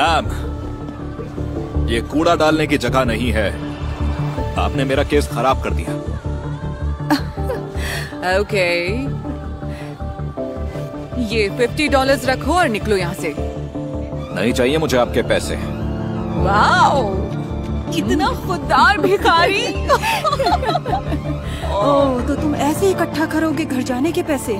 Ma'am, ये कूड़ा डालने की जगह नहीं है। आपने मेरा केस खराब कर दिया। ओके, ये $50 रखो और निकलो यहाँ से। नहीं चाहिए मुझे आपके पैसे। वाओ, इतना खुददार भिखारी। ओह, तो तुम ऐसे इकट्ठा करोगे घर जाने के पैसे?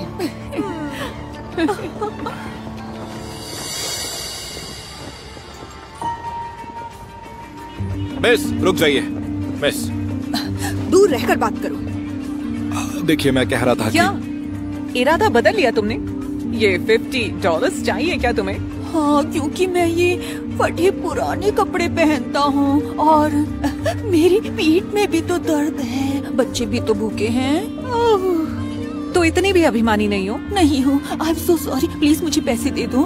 मिस, रुक जाइए। मिस, दूर रहकर बात करो। देखिए मैं कह रहा था क्या इरादा बदल लिया तुमने? ये $50 चाहिए क्या तुम्हें? हाँ, क्योंकि मैं ये फटे पुराने कपड़े पहनता हूँ और मेरी पीठ में भी तो दर्द है, बच्चे भी तो भूखे हैं। तो इतनी भी अभिमानी नहीं हो? नहीं हूँ। I am so sorry, please मुझे पैसे दे दो।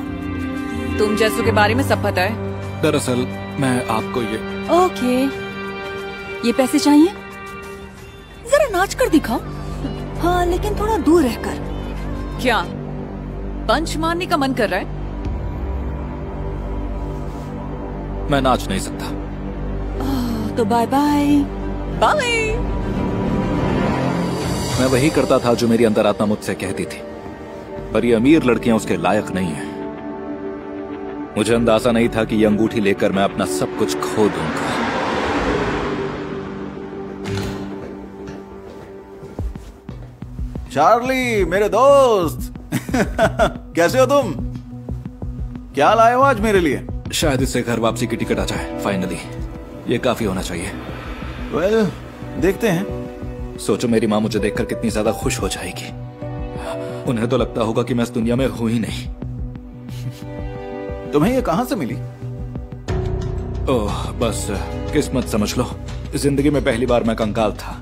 तुम जैसों के बारे में सब पता है। दरअसल मैं आपको ये ओके, ये पैसे चाहिए? जरा नाच कर दिखाओ। हाँ, लेकिन थोड़ा दूर रहकर। क्या पंच मारने का मन कर रहा है? मैं नाच नहीं सकता। तो बाय बाय। बाय। मैं वही करता था जो मेरी अंतरात्मा मुझसे कहती थी, पर ये अमीर लड़कियां उसके लायक नहीं हैं। मुझे अंदाजा नहीं था कि ये अंगूठी लेकर मैं अपना सब कुछ खो दूंगा। चार्ली मेरे दोस्त कैसे हो तुम? क्या लाए हो आज मेरे लिए? शायद इससे घर वापसी की टिकट आ जाए फाइनली। ये काफी होना चाहिए। वेल, देखते हैं। सोचो मेरी माँ मुझे देखकर कितनी ज्यादा खुश हो जाएगी। उन्हें तो लगता होगा कि मैं इस दुनिया में हूं ही नहीं। तुम्हें ये कहां से मिली? ओह, बस किस्मत समझ लो। जिंदगी में पहली बार मैं कंकाल था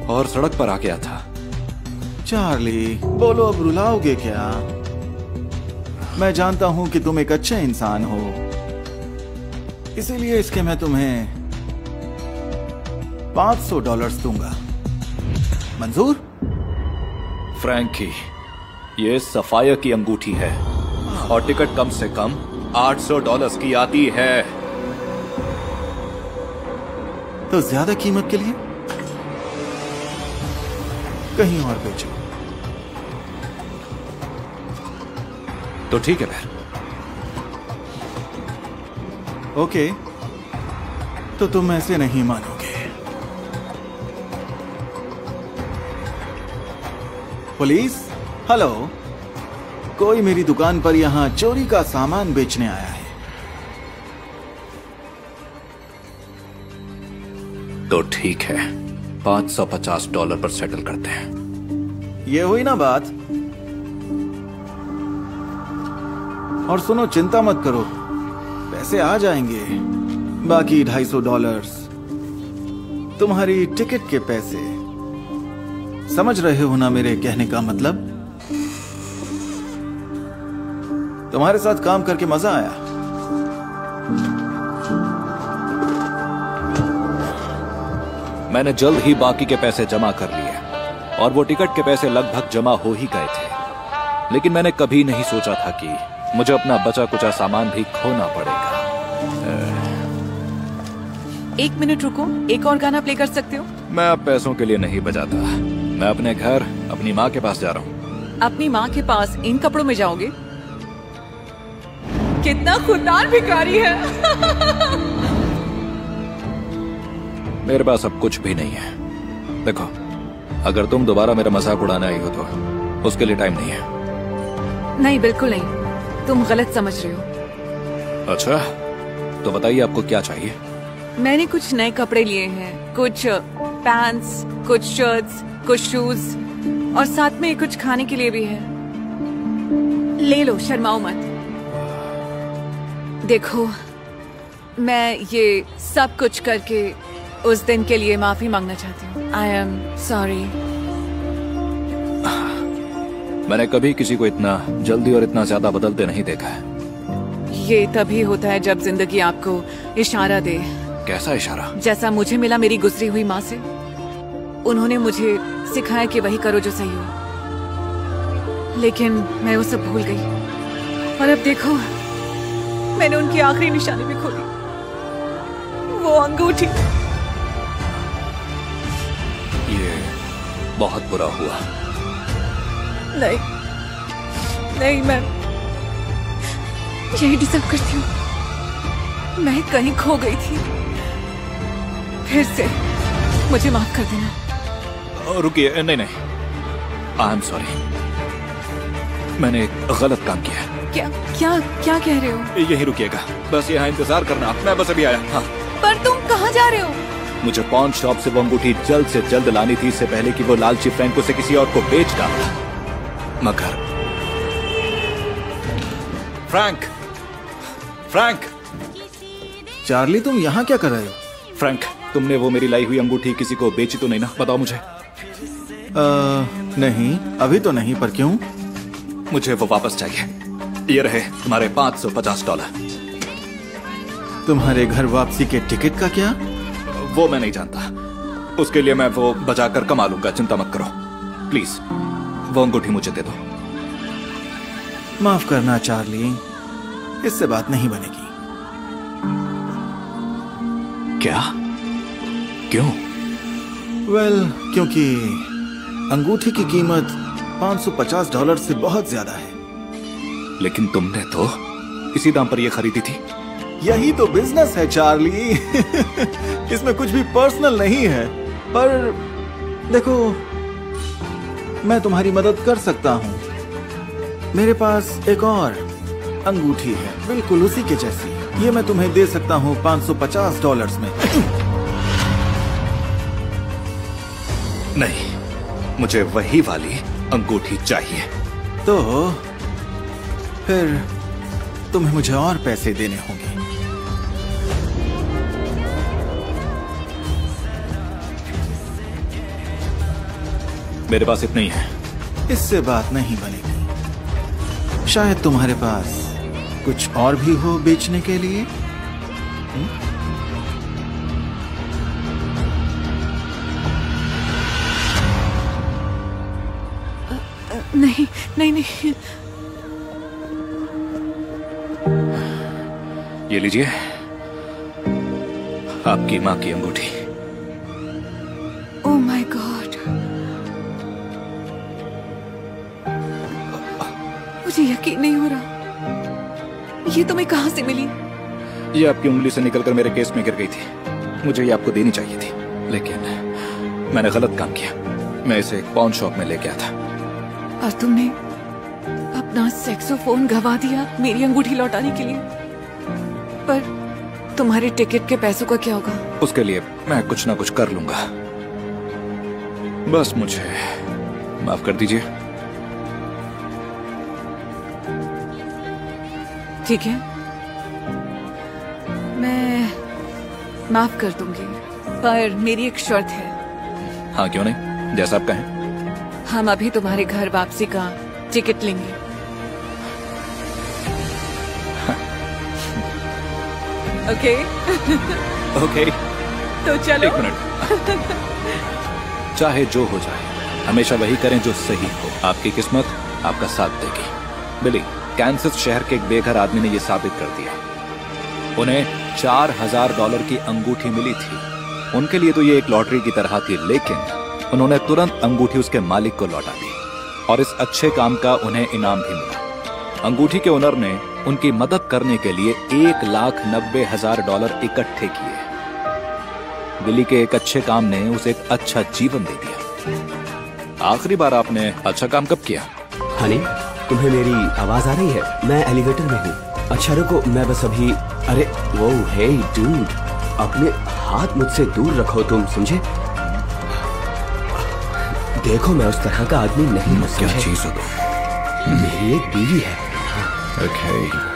और सड़क पर आ गया था। चार्ली, बोलो अब रुलाओगे क्या? मैं जानता हूं कि तुम एक अच्छे इंसान हो, इसीलिए इसके मैं तुम्हें $500 दूंगा। मंजूर? फ्रैंकी, ये सफाया की अंगूठी है और टिकट कम से कम $800 की आती है। तो ज्यादा कीमत के लिए कहीं और बेचो। तो ठीक है फिर। ओके, तो तुम ऐसे नहीं मानोगे। पुलिस, हेलो, कोई मेरी दुकान पर यहां चोरी का सामान बेचने आया है। तो ठीक है, $550 पर सेटल करते हैं। ये हुई ना बात? और सुनो, चिंता मत करो, पैसे आ जाएंगे। बाकी $250 तुम्हारी टिकट के पैसे। समझ रहे हो ना मेरे कहने का मतलब? तुम्हारे साथ काम करके मजा आया। मैंने जल्द ही बाकी के पैसे जमा कर लिए और वो टिकट के पैसे लगभग जमा हो ही गए थे। लेकिन मैंने कभी नहीं सोचा था कि मुझे अपना बचा कुचा सामान भी खोना पड़ेगा। 1 मिनट रुको, एक और गाना प्ले कर सकते हो? मैं अब पैसों के लिए नहीं बजाता। मैं अपने घर, अपनी माँ के पास जा रहा हूँ। अपनी माँ के पास इन कपड़ों में जाओगे? कितना खुददार भिखारी है। मेरे पास अब कुछ भी नहीं है। देखो, अगर तुम दोबारा मेरा मजाक उड़ाने आई हो तो उसके लिए टाइम नहीं है। नहीं, बिल्कुल नहीं, तुम गलत समझ रहे हो। अच्छा, तो बताइए आपको क्या चाहिए? मैंने कुछ नए कपड़े लिए हैं, कुछ पैंट्स, कुछ शर्ट्स, कुछ शूज और साथ में कुछ खाने के लिए भी है। ले लो, शर्माओ मत। देखो, मैं ये सब कुछ करके उस दिन के लिए माफी मांगना चाहती हूँ। I am sorry. मैंने कभी किसी को इतना जल्दी और इतना ज्यादा बदलते नहीं देखा है। ये तभी होता है जब जिंदगी आपको इशारा दे। कैसा इशारा? जैसा मुझे मिला मेरी गुजरी हुई माँ से। उन्होंने मुझे सिखाया कि वही करो जो सही हो, लेकिन मैं वो सब भूल गई। और अब देखो, मैंने उनकी आखिरी निशानी भी खो दी, वो अंगूठी। ये बहुत बुरा हुआ। नहीं नहीं, मैं यही डिजर्व करती हूँ। मैं कहीं खो गई थी, फिर से मुझे माफ कर देना। रुकिए, नहीं नहीं, आई एम सॉरी, मैंने एक गलत काम किया। क्या क्या क्या कह रहे हो? यही रुकिएगा, बस यहाँ इंतजार करना, मैं बस अभी आया। हाँ, पर तुम कहाँ जा रहे हो? मुझे पॉन शॉप से वो अंगूठी जल्द से जल्द लानी थी, इससे पहले कि वो लालची फ्रैंक उसे किसी और को बेच डाले। मगर फ्रैंक, फ्रैंक, चार्ली, तुम यहाँ क्या कर रहे हो? फ्रैंक, तुमने वो मेरी लाई हुई अंगूठी किसी को बेची तो नहीं ना? बताओ मुझे। नहीं, अभी तो नहीं, पर क्यों? मुझे वो वापस चाहिए। ये रहे तुम्हारे $550। तुम्हारे घर वापसी के टिकट का क्या? वो मैं नहीं जानता, उसके लिए मैं वो बजाकर कमा लूंगा, चिंता मत करो। प्लीज वो अंगूठी मुझे दे दो। माफ करना चार्ली, इससे बात नहीं बनेगी। क्या? क्यों? क्योंकि अंगूठी की कीमत $550 से बहुत ज्यादा है। लेकिन तुमने तो इसी दाम पर ये खरीदी थी। यही तो बिजनेस है चार्ली। इसमें कुछ भी पर्सनल नहीं है। पर देखो, मैं तुम्हारी मदद कर सकता हूँ। मेरे पास एक और अंगूठी है, बिल्कुल उसी के जैसी। ये मैं तुम्हें दे सकता हूँ $550 में। नहीं, मुझे वही वाली अंगूठी चाहिए। तो फिर तुम्हें मुझे और पैसे देने होंगे। मेरे पास इतने ही है। इससे बात नहीं बनेगी। शायद तुम्हारे पास कुछ और भी हो बेचने के लिए? नहीं नहीं नहीं, ये लीजिए, आपकी माँ की अंगूठी। ओह माय गॉड, मुझे यकीन नहीं हो रहा। ये तुम्हें कहाँ से मिली? ये आपकी उंगली से निकलकर मेरे केस में गिर गई थी। मुझे ये आपको देनी चाहिए थी, लेकिन मैंने गलत काम किया। मैं इसे एक पॉन शॉप में ले गया था। और तुमने अपना सेक्सोफोन गवा दिया मेरी अंगूठी लौटाने के लिए। पर तुम्हारे टिकट के पैसों का क्या होगा? उसके लिए मैं कुछ ना कुछ कर लूंगा। बस मुझे माफ कर दीजिए। ठीक है, मैं माफ कर दूंगी, पर मेरी एक शर्त है। हाँ, क्यों नहीं, जैसा आप कहें। हम अभी तुम्हारे घर वापसी का टिकट लेंगे। ओके? ओके, तो चलो। 1 मिनट। चाहे जो हो जाए, हमेशा वही करें जो सही हो। आपकी किस्मत आपका साथ देगी। बिली, कैंसस शहर के एक बेघर आदमी ने यह साबित कर दिया। उन्हें $4000 की अंगूठी मिली थी। उनके लिए तो ये एक लॉटरी की तरह थी, लेकिन उन्होंने तुरंत अंगूठी उसके मालिक को लौटा दी और इस अच्छे काम का उन्हें इनाम भी मिला। अंगूठी के ओनर ने उनकी मदद करने के लिए $1,90,000 इकट्ठे किए। बिली के एक अच्छे काम ने उसे एक अच्छा जीवन दे दिया। आखिरी बार आपने अच्छा काम कब किया? हनी, तुम्हें मेरी आवाज आ रही है? मैं एलिवेटर में हूँ। अच्छा रुको, मैं बस अभी। अरे वो, हे डूड, अपने हाथ मुझसे दूर रखो, तुम समझे? देखो, मैं उस तरह का आदमी नहीं हूँ। क्या चीज हो तो? मेरी एक बीवी है। Okay.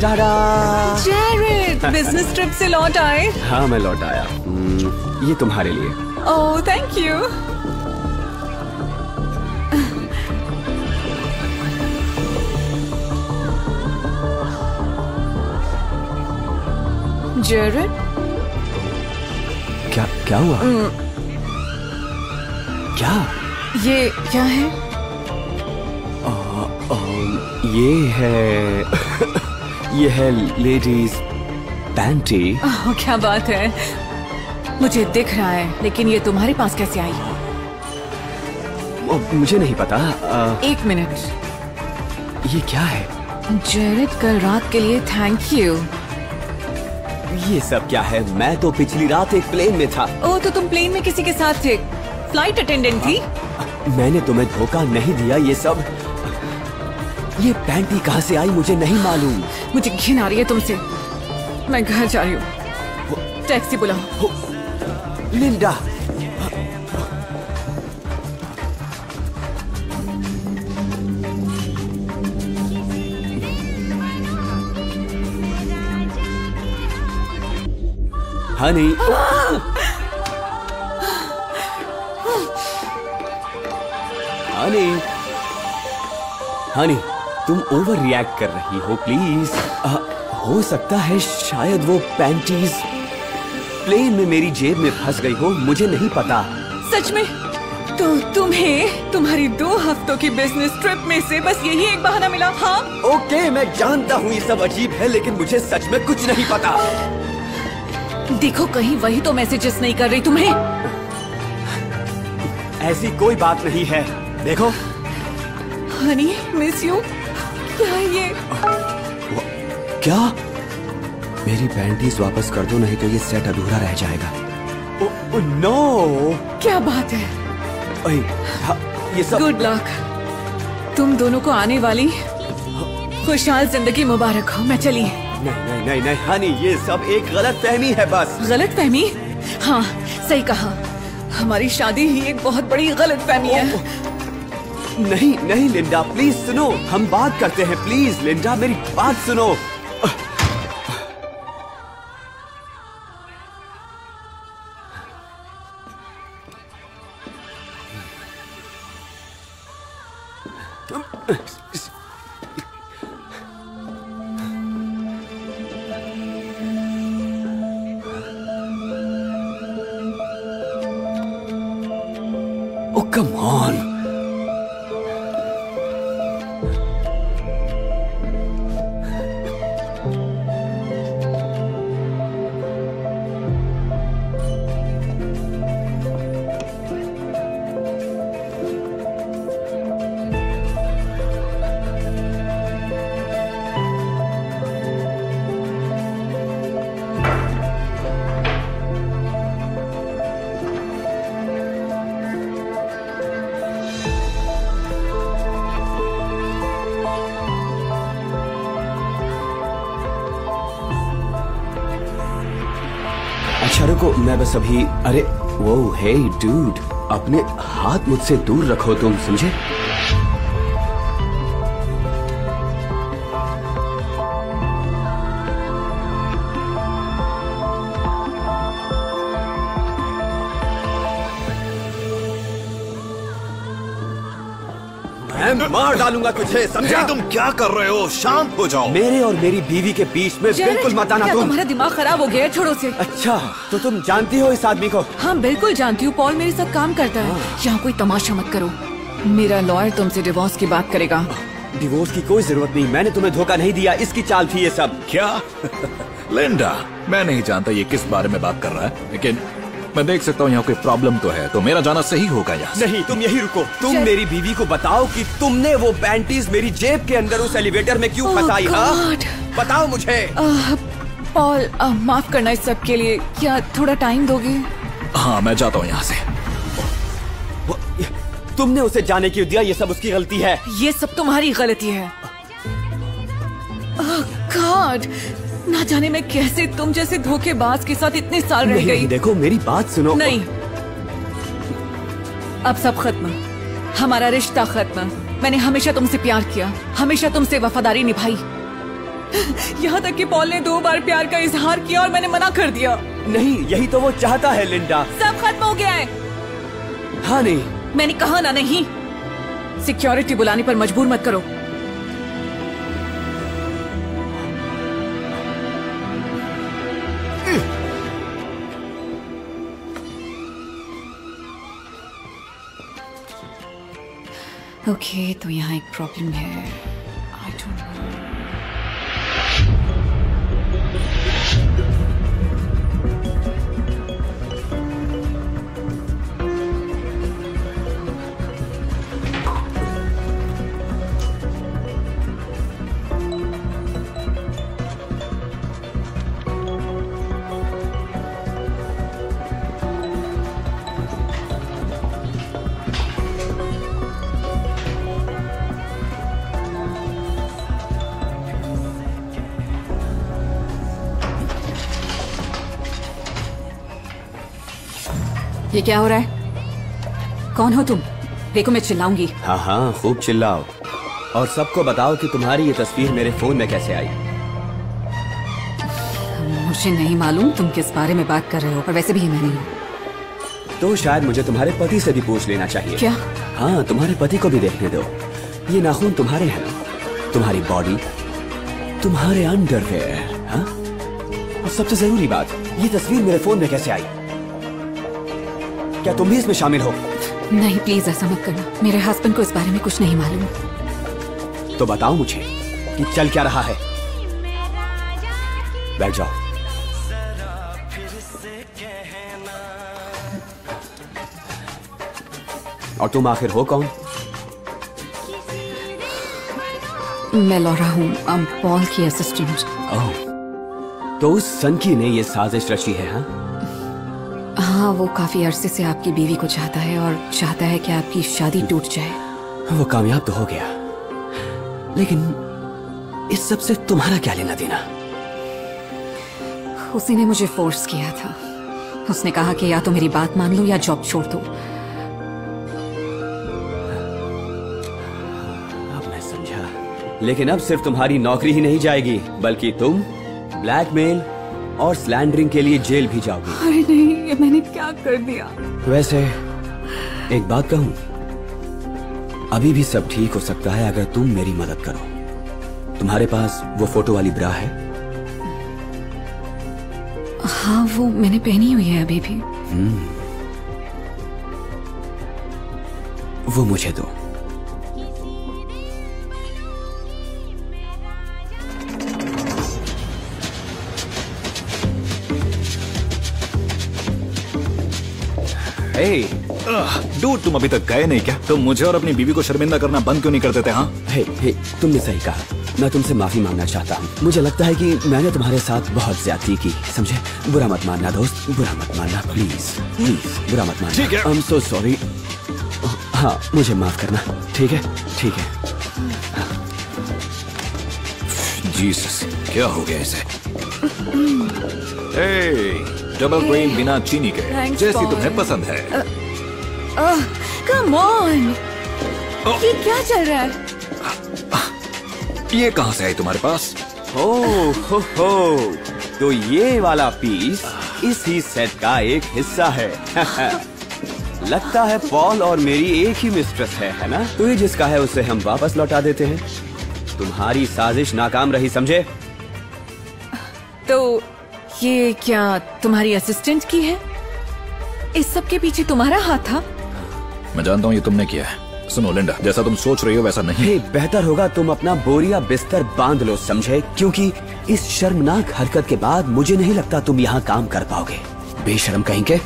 Tada! Jared, business trip से लौट आए? हाँ, मैं लौट आया। ये तुम्हारे लिए। ओह, थैंक यू। जेरेड, क्या क्या हुआ? क्या? ये क्या है? ये है ये है लेडीज पैंटी। क्या बात है, मुझे दिख रहा है, लेकिन ये तुम्हारे पास कैसे आई? मुझे नहीं पता। एक मिनट, ये क्या है? जेरेड, कल रात के लिए थैंक यू। ये सब क्या है? मैं तो पिछली रात एक प्लेन में था। ओह, तो तुम प्लेन में किसी के साथ थे? फ्लाइट अटेंडेंट थी? मैंने तुम्हें धोखा नहीं दिया। ये पैंटी कहाँ से आई मुझे नहीं मालूम। मुझे घिन आ रही है तुमसे। मैं घर जा रही हूँ, टैक्सी बुलाओ। लिंडा, हनी, हनी, हनी, तुम ओवर रिएक्ट कर रही हो प्लीज। हो सकता है शायद वो पैंटीज प्लेन में मेरी जेब में फंस गई हो, मुझे नहीं पता। सच में? तो तुम्हें तुम्हारी 2 हफ्तों की बिजनेस ट्रिप में से बस यही एक बहाना मिला? हाँ, ओके, मैं जानता हूँ ये सब अजीब है, लेकिन मुझे सच में कुछ नहीं पता। देखो, कहीं वही तो मैसेजेस नहीं कर रही तुम्हें? ऐसी कोई बात नहीं है, देखो। Honey, miss you. क्या ये? क्या? मेरी पैंटीज वापस कर दो, नहीं तो ये सेट अधूरा रह जाएगा। नो! क्या बात है? ये सब गुड लक। तुम दोनों को आने वाली खुशहाल जिंदगी मुबारक हो। मैं चली। नहीं नहीं नहीं नहीं हनी, ये सब एक गलत फहमी है बस। गलत फहमी? हाँ, सही कहा। हमारी शादी ही एक बहुत बड़ी गलत फहमी है। नहीं नहीं लिंडा, प्लीज सुनो, हम बात करते हैं। प्लीज लिंडा, मेरी बात सुनो। Oh, come on. अच्छा रुको, मैं बस अभी। अरे वो, हे डूड, अपने हाथ मुझसे दूर रखो तुम, समझे? मैं मार डालूंगा तुझे, समझा? तुम क्या कर रहे हो? शांत हो जाओ। मेरे और मेरी बीवी के बीच में बिल्कुल मत आना। क्या तुम। तुम्हारा दिमाग खराब हो गया है? छोड़ो से। अच्छा, तो तुम जानती हो इस आदमी को? हाँ, बिल्कुल जानती हूँ। पॉल मेरे साथ काम करता है। यहाँ कोई तमाशा मत करो। मेरा लॉयर तुमसे डिवोर्स की बात करेगा। डिवोर्स की कोई जरूरत नहीं, मैंने तुम्हें धोखा नहीं दिया, इसकी चाल थी ये सब। क्या? लिंडा, मैं नहीं जानता ये किस बारे में बात कर रहा है, लेकिन मैं देख सकता हूँ यहाँ कोई प्रॉब्लम तो है, तो मेरा जाना सही होगा यहाँ से। नहीं, तुम यही रुको। तुम मेरी बीवी को बताओ कि तुमने वो पैंटीज मेरी जेब के अंदर उस एलिवेटर में क्यों फंसाई? हाँ, बताओ मुझे। पॉल, माफ करना इस सब के लिए। क्या थोड़ा टाइम दोगे? हाँ, मैं जाता हूँ यहाँ से। तुमने उसे जाने क्यों दिया? ये सब उसकी गलती है। ये सब तुम्हारी गलती है। गॉड, ना जाने मैं कैसे तुम जैसे धोखेबाज के साथ इतने साल रह गई। देखो, मेरी बात सुनो। नहीं, अब सब खत्म। हमारा रिश्ता खत्म। मैंने हमेशा तुमसे प्यार किया, हमेशा तुमसे वफादारी निभाई। यहाँ तक कि पॉल ने 2 बार प्यार का इजहार किया और मैंने मना कर दिया। नहीं, यही तो वो चाहता है लिंडा। सब खत्म हो गया है। हाँ, नहीं, मैंने कहा ना नहीं। सिक्योरिटी बुलाने पर मजबूर मत करो। ओके, तो यहाँ एक प्रॉब्लम है। I don't know. ये क्या हो रहा है? कौन हो तुम? देखो मैं चिल्लाऊंगी। हाँ हाँ, खूब चिल्लाओ और सबको बताओ कि तुम्हारी ये तस्वीर मेरे फोन में कैसे आई। मुझे नहीं मालूम तुम किस बारे में बात कर रहे हो, और वैसे भी ये मैं नहीं हूँ। तो शायद मुझे तुम्हारे पति से भी पूछ लेना चाहिए। क्या? हाँ, तुम्हारे पति को भी देखने दो। ये नाखून तुम्हारे हैं ना? तुम्हारी बॉडी, तुम्हारे अंडरवेयर। हाँ, और सबसे जरूरी बात, ये तस्वीर मेरे फोन में कैसे आई? क्या तुम भी इसमें शामिल हो? नहीं, प्लीज ऐसा मत करना। मेरे हस्बैंड को इस बारे में कुछ नहीं मालूम। तो बताओ मुझे कि चल क्या रहा है। बैठ जाओ। और तुम आखिर हो कौन? मैं लॉरा हूँ, पॉल की असिस्टेंट। ओह, तो उस सनकी ने ये साजिश रची है? हाँ, वो काफी अरसे से आपकी बीवी को चाहता है और चाहता है कि आपकी शादी टूट जाए। वो कामयाब तो हो गया, लेकिन इस सब से तुम्हारा क्या लेना देना? उसी ने मुझे फोर्स किया था। उसने कहा कि या तो मेरी बात मान लो या जॉब छोड़ दो। अब मैं समझा। लेकिन अब सिर्फ तुम्हारी नौकरी ही नहीं जाएगी, बल्कि तुम ब्लैकमेल और स्लैंडरिंग के लिए जेल भी जाओगी। अरे नहीं, ये मैंने क्या कर दिया? वैसे एक बात कहूं, अभी भी सब ठीक हो सकता है अगर तुम मेरी मदद करो। तुम्हारे पास वो फोटो वाली ब्रा है? हाँ, वो मैंने पहनी हुई है अभी भी। वो मुझे दो। डूड, तुम अभी तक गए नहीं क्या? तुम मुझे और अपनी बीवी को शर्मिंदा करना बंद क्यों नहीं कर देते? हाँ, हे, तुमने सही कहा। मैं तुमसे माफी मांगना चाहता हूँ। मुझे लगता है कि मैंने तुम्हारे साथ बहुत ज्यादती की, समझे? बुरा मत मानना दोस्त, बुरा मत मानना, प्लीज प्लीज, बुरा मत मानना। ठीक है। I am so sorry. हाँ, मुझे माफ करना। ठीक है, ठीक है। जीसस, क्या हो गया इसे? डबल क्रीम बिना चीनी के, Thanks, जैसी Paul. तुम्हें पसंद है। कम ऑन, ये क्या चल रहा है? ये कहाँ से आई तुम्हारे पास? हो, तो ये वाला पीस इसी सेट का एक हिस्सा है। लगता है पॉल और मेरी एक ही मिस्ट्रेस है ना? तो ये जिसका है उसे हम वापस लौटा देते हैं। तुम्हारी साजिश नाकाम रही, समझे? तो ये क्या तुम्हारी असिस्टेंट की है? इस सब के पीछे तुम्हारा हाथ था? मैं जानता हूँ ये तुमने किया है। सुनो लिंडा, जैसा तुम सोच रही हो वैसा नहीं। हे, बेहतर होगा तुम अपना बोरिया बिस्तर बांध लो, समझे? क्योंकि इस शर्मनाक हरकत के बाद मुझे नहीं लगता तुम यहाँ काम कर पाओगे। बेशर्म कहीं के।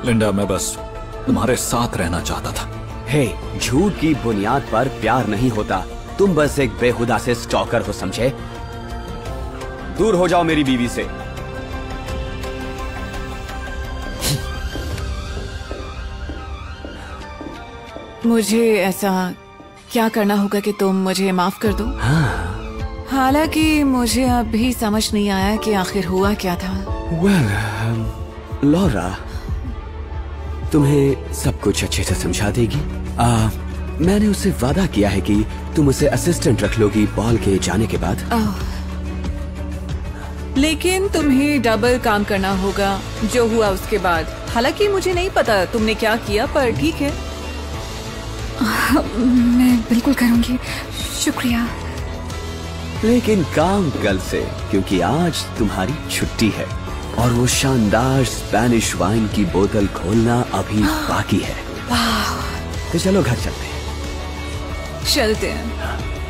लिंडा, मैं बस तुम्हारे साथ रहना चाहता था। हे, झूठ की बुनियाद पर प्यार नहीं होता। तुम बस एक बेहुदा से स्टॉकर हो, समझे? दूर हो जाओ मेरी बीवी से। मुझे ऐसा क्या करना होगा कि तुम मुझे माफ कर दो? हालांकि मुझे अब भी समझ नहीं आया कि आखिर हुआ क्या था। लॉरा तुम्हें सब कुछ अच्छे से समझा देगी। मैंने उससे वादा किया है कि तुम उसे असिस्टेंट रख लोगी पॉल के जाने के बाद। लेकिन तुम्हें डबल काम करना होगा जो हुआ उसके बाद। हालांकि मुझे नहीं पता तुमने क्या किया, पर ठीक है। मैं बिल्कुल करूंगी, शुक्रिया। लेकिन काम कल से, क्योंकि आज तुम्हारी छुट्टी है और वो शानदार स्पेनिश वाइन की बोतल खोलना अभी बाकी है। तो चलो घर चलते हैं। चलते हैं।